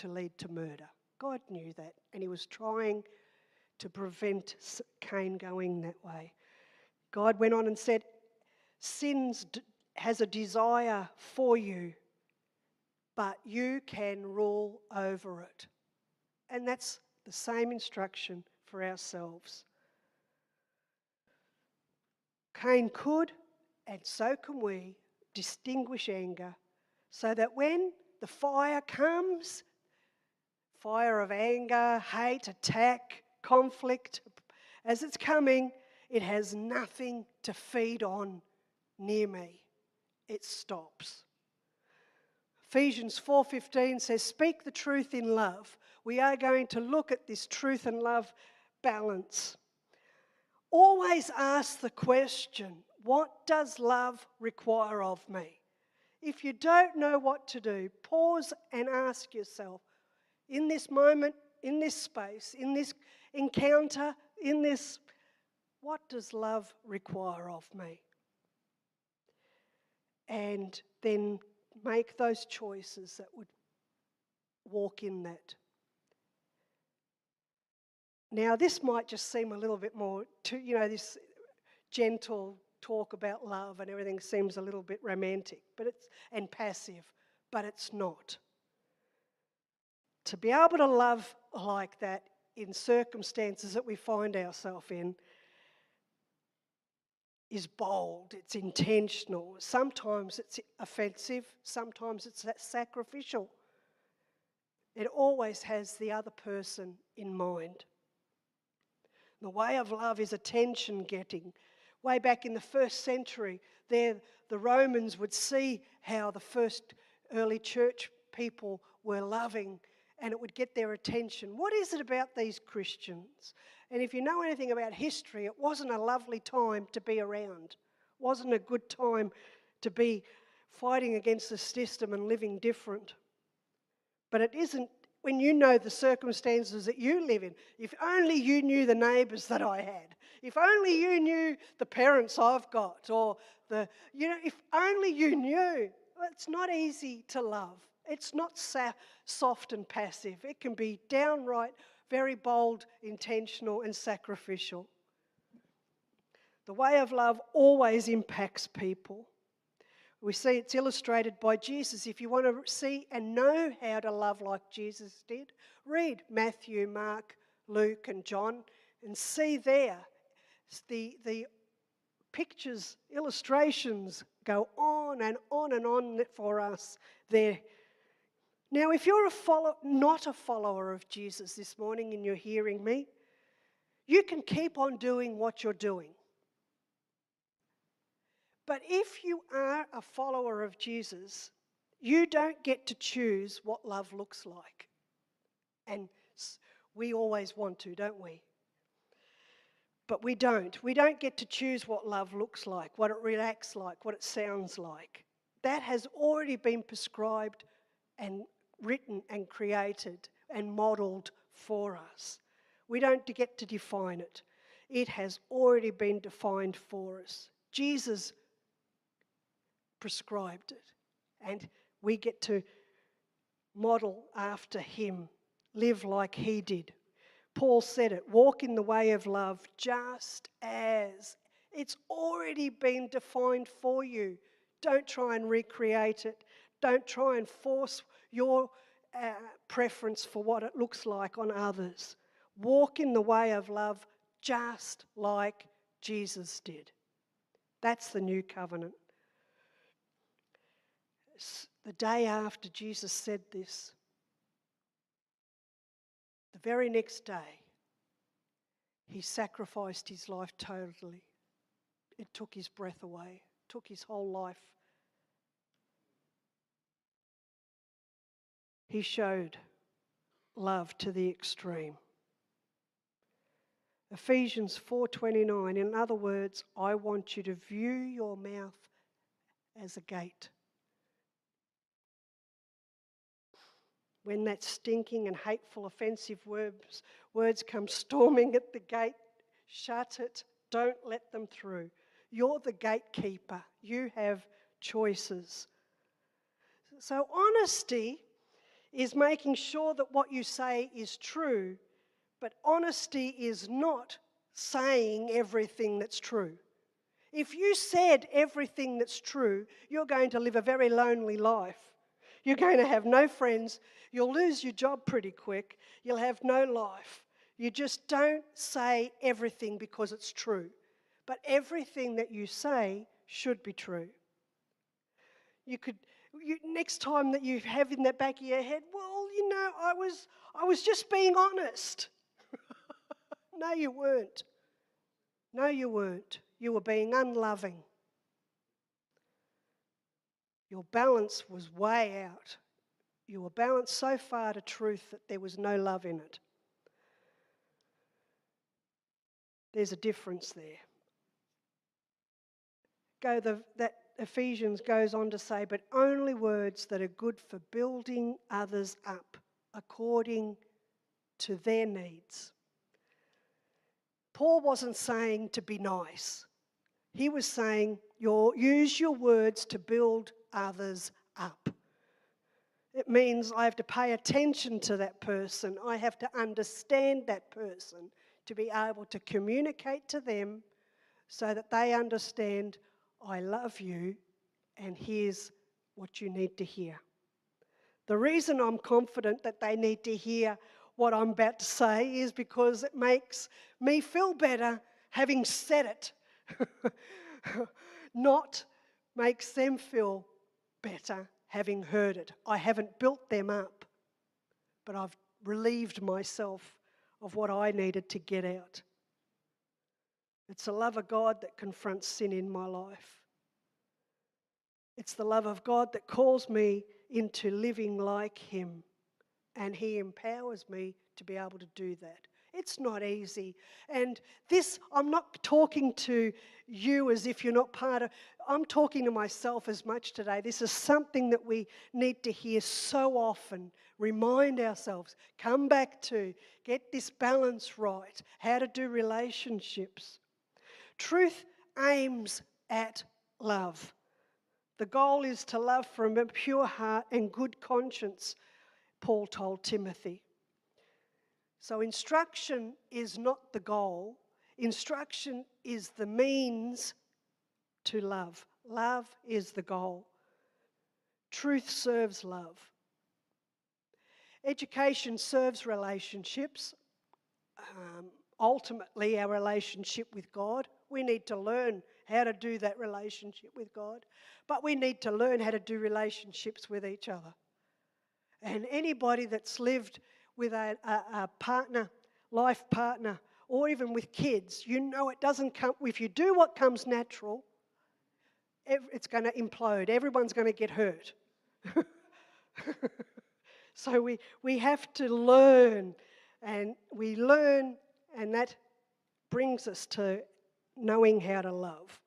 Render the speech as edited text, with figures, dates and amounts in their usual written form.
to lead to murder. God knew that, and he was trying to prevent Cain going that way. God went on and said, sin has a desire for you, but you can rule over it. And that's the same instruction for ourselves. Cain could, and so can we, distinguish anger so that when the fire comes, fire of anger, hate, attack, conflict, as it's coming, it has nothing to feed on near me. It stops. Ephesians 4:15 says, speak the truth in love. We are going to look at this truth and love balance. Always ask the question, what does love require of me? If you don't know what to do, pause and ask yourself, in this moment, in this space, in this encounter, what does love require of me? And then make those choices that would walk in that. Now, this might just seem a little bit more, this gentle talk about love and everything seems a little bit romantic, and passive, but it's not. To be able to love like that in circumstances that we find ourselves in is bold, it's intentional. Sometimes it's offensive, sometimes it's sacrificial. It always has the other person in mind. The way of love is attention-getting. Way back in the first century, the Romans would see how the first early church people were loving, and it would get their attention. What is it about these Christians? And if you know anything about history, it wasn't a lovely time to be around. It wasn't a good time to be fighting against the system and living different. But it isn't when you know the circumstances that you live in. If only you knew the neighbours that I had. If only you knew the parents I've got. Or if only you knew. It's not easy to love. It's not soft and passive. It can be downright, very bold, intentional and sacrificial. The way of love always impacts people. We see it's illustrated by Jesus. If you want to see and know how to love like Jesus did, read Matthew, Mark, Luke and John and see there the pictures, illustrations go on and on and on for us there. Now, if you're not a follower of Jesus this morning and you're hearing me, you can keep on doing what you're doing. But if you are a follower of Jesus, you don't get to choose what love looks like. And we always want to, don't we? But we don't. We don't get to choose what love looks like, what it reacts like, what it sounds like. That has already been prescribed and written and created and modelled for us. We don't get to define it. It has already been defined for us. Jesus prescribed it, and we get to model after him, live like he did. Paul said it, walk in the way of love just as it's already been defined for you. Don't try and recreate it. Don't try and force your preference for what it looks like on others. Walk in the way of love just like Jesus did. That's the new covenant. The day after Jesus said this, the very next day, he sacrificed his life totally. It took his breath away, took his whole life. He showed love to the extreme. Ephesians 4:29, in other words, I want you to view your mouth as a gate. When that stinking and hateful, offensive words come storming at the gate, shut it. Don't let them through. You're the gatekeeper. You have choices. So honesty is making sure that what you say is true, but honesty is not saying everything that's true. If you said everything that's true, you're going to live a very lonely life. You're going to have no friends. You'll lose your job pretty quick. You'll have no life. You just don't say everything because it's true. But everything that you say should be true. Next time that you have in the back of your head, well, I was just being honest. No, you weren't. No, you weren't. You were being unloving. Your balance was way out. You were balanced so far to truth that there was no love in it. There's a difference there. That Ephesians goes on to say, but only words that are good for building others up according to their needs. Paul wasn't saying to be nice. He was saying, use your words to build others up. It means I have to pay attention to that person. I have to understand that person to be able to communicate to them so that they understand, I love you and here's what you need to hear. The reason I'm confident that they need to hear what I'm about to say is because it makes me feel better having said it. Not makes them feel better having heard it. I haven't built them up, but I've relieved myself of what I needed to get out. It's the love of God that confronts sin in my life. It's the love of God that calls me into living like Him, and He empowers me to be able to do that. It's not easy. And this, I'm not talking to you as if you're not part of, I'm talking to myself as much today. This is something that we need to hear so often. Remind ourselves, come back to, get this balance right, how to do relationships. Truth aims at love. The goal is to love from a pure heart and good conscience, Paul told Timothy. So instruction is not the goal. Instruction is the means to love. Love is the goal. Truth serves love. Education serves relationships. Ultimately, our relationship with God. We need to learn how to do that relationship with God. But we need to learn how to do relationships with each other. And anybody that's lived with a partner, life partner, or even with kids, you know it doesn't come, if you do what comes natural, it's going to implode. Everyone's going to get hurt. So we have to learn, and we learn, and that brings us to knowing how to love.